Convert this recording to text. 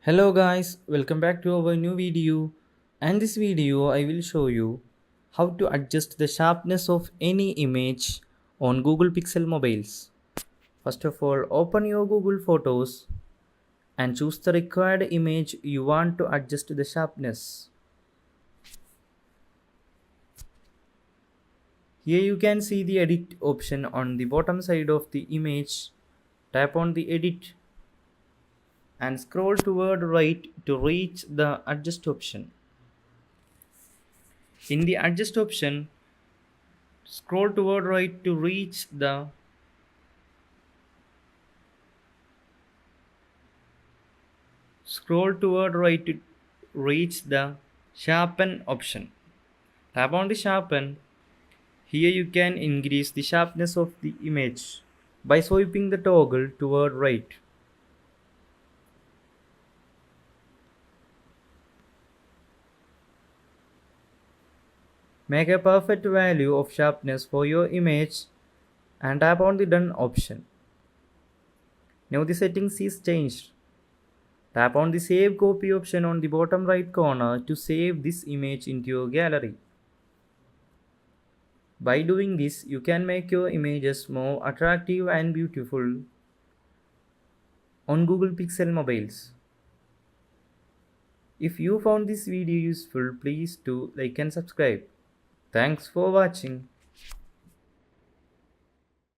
Hello guys, welcome back to our new video. And this video I will show you how to adjust the sharpness of any image on Google Pixel mobiles. First of all, open your Google Photos and choose the required image you want to adjust the sharpness. Here you can see the edit option on the bottom side of the image. Tap on the edit and scroll toward right to reach the adjust option. In the adjust option, scroll toward right to reach the sharpen option. Tap on the sharpen. Here you can increase the sharpness of the image by swiping the toggle toward right. Make a perfect value of sharpness for your image and tap on the done option. Now the settings is changed. Tap on the save copy option on the bottom right corner to save this image into your gallery. By doing this, you can make your images more attractive and beautiful on Google Pixel mobiles. If you found this video useful, please do like and subscribe. Thanks for watching.